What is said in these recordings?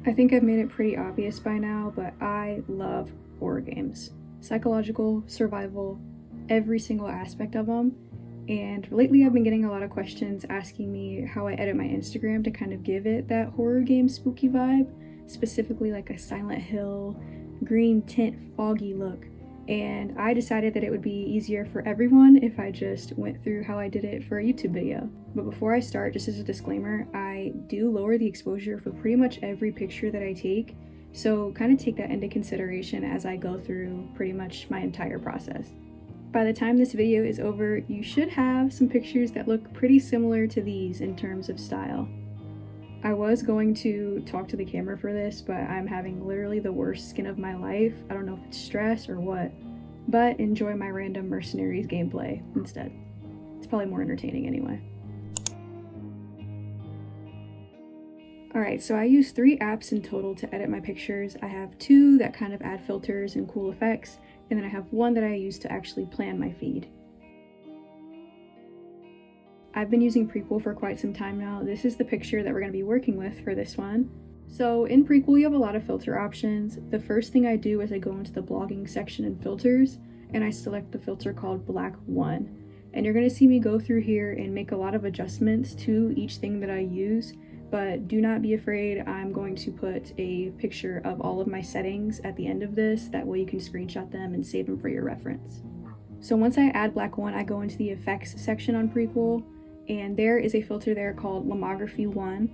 I think I've made it pretty obvious by now, but I love horror games. Psychological, survival, every single aspect of them. And lately I've been getting a lot of questions asking me how I edit my Instagram to kind of give it that horror game spooky vibe, specifically like a Silent Hill, green tint, foggy look. And I decided that it would be easier for everyone if I just went through how I did it for a YouTube video. But before I start, just as a disclaimer, I do lower the exposure for pretty much every picture that I take, so kind of take that into consideration as I go through pretty much my entire process. By the time this video is over, you should have some pictures that look pretty similar to these in terms of style. I was going to talk to the camera for this, but I'm having literally the worst skin of my life. I don't know if it's stress or what, but enjoy my random Mercenaries gameplay instead. It's probably more entertaining anyway. Alright, so I use 3 apps in total to edit my pictures. I have 2 that kind of add filters and cool effects, and then I have 1 that I use to actually plan my feed. I've been using Prequel for quite some time now. This is the picture that we're going to be working with for this one. So in Prequel, you have a lot of filter options. The first thing I do is I go into the blogging section and filters, and I select the filter called Black 1. And you're going to see me go through here and make a lot of adjustments to each thing that I use, but do not be afraid. I'm going to put a picture of all of my settings at the end of this. That way you can screenshot them and save them for your reference. So once I add Black 1, I go into the effects section on Prequel, and there is a filter there called Lomography 1.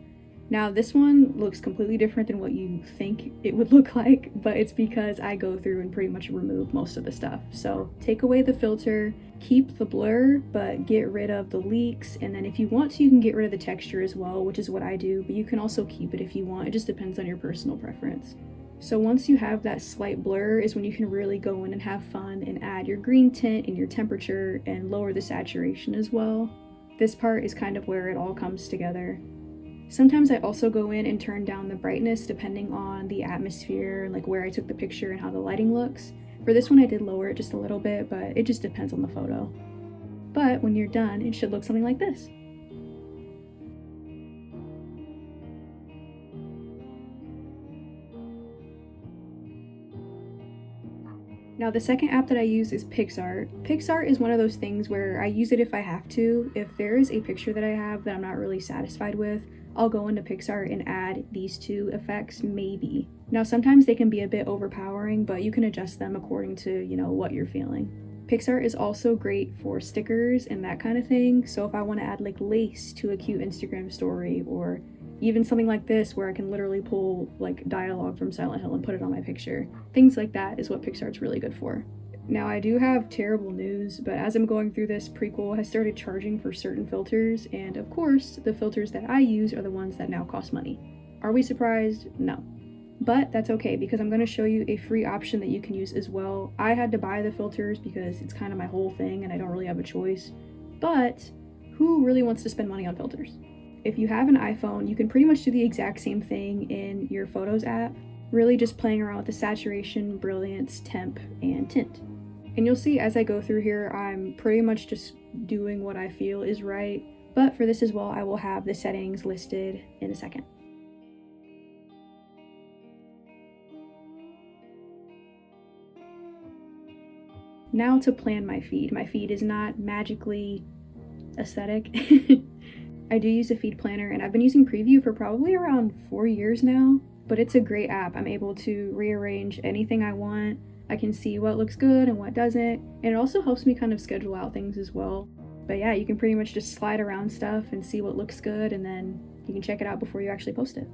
Now this one looks completely different than what you think it would look like, but it's because I go through and pretty much remove most of the stuff. So take away the filter, keep the blur, but get rid of the leaks, and then if you want to, you can get rid of the texture as well, which is what I do, but you can also keep it if you want. It just depends on your personal preference. So once you have that slight blur is when you can really go in and have fun and add your green tint and your temperature and lower the saturation as well. This part is kind of where it all comes together. Sometimes I also go in and turn down the brightness depending on the atmosphere, like where I took the picture and how the lighting looks. For this one I did lower it just a little bit, but it just depends on the photo. But when you're done, it should look something like this. Now the second app that I use is PixArt. PixArt is one of those things where I use it if I have to. If there is a picture that I have that I'm not really satisfied with, I'll go into PixArt and add these 2 effects, maybe. Now sometimes they can be a bit overpowering, but you can adjust them according to, what you're feeling. PixArt is also great for stickers and that kind of thing, so if I want to add like lace to a cute Instagram story, or even something like this where I can literally pull like dialogue from Silent Hill and put it on my picture. Things like that is what PixArt's really good for. Now I do have terrible news, but as I'm going through this, Prequel has started charging for certain filters, and of course, the filters that I use are the ones that now cost money. Are we surprised? No. But that's okay, because I'm going to show you a free option that you can use as well. I had to buy the filters because it's kind of my whole thing and I don't really have a choice. But who really wants to spend money on filters? If you have an iPhone, you can pretty much do the exact same thing in your Photos app, really just playing around with the saturation, brilliance, temp, and tint. And you'll see as I go through here, I'm pretty much just doing what I feel is right, but for this as well, I will have the settings listed in a second. Now to plan my feed. My feed is not magically aesthetic. I do use a feed planner, and I've been using Preview for probably around 4 years now, but it's a great app. I'm able to rearrange anything I want. I can see what looks good and what doesn't, and it also helps me kind of schedule out things as well. But yeah, you can pretty much just slide around stuff and see what looks good, and then you can check it out before you actually post it.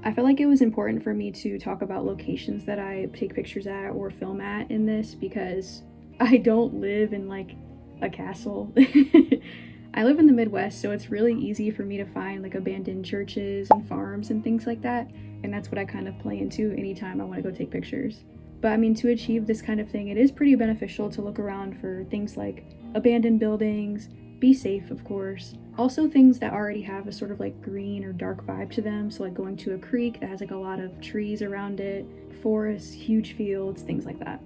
I feel like it was important for me to talk about locations that I take pictures at or film at in this, because I don't live in like a castle. I live in the Midwest, so it's really easy for me to find like abandoned churches and farms and things like that, and that's what I kind of play into anytime I want to go take pictures. But I mean, to achieve this kind of thing, it is pretty beneficial to look around for things like abandoned buildings, be safe of course, also things that already have a sort of like green or dark vibe to them, so like going to a creek that has like a lot of trees around it, forests, huge fields, things like that.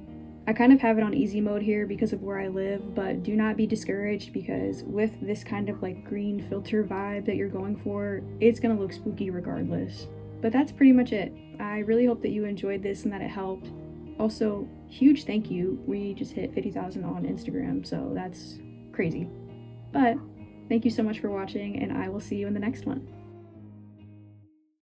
I kind of have it on easy mode here because of where I live, but do not be discouraged because with this kind of like green filter vibe that you're going for, it's gonna look spooky regardless. But that's pretty much it. I really hope that you enjoyed this and that it helped. Also, huge thank you. We just hit 50,000 on Instagram, so that's crazy. But thank you so much for watching, and I will see you in the next one.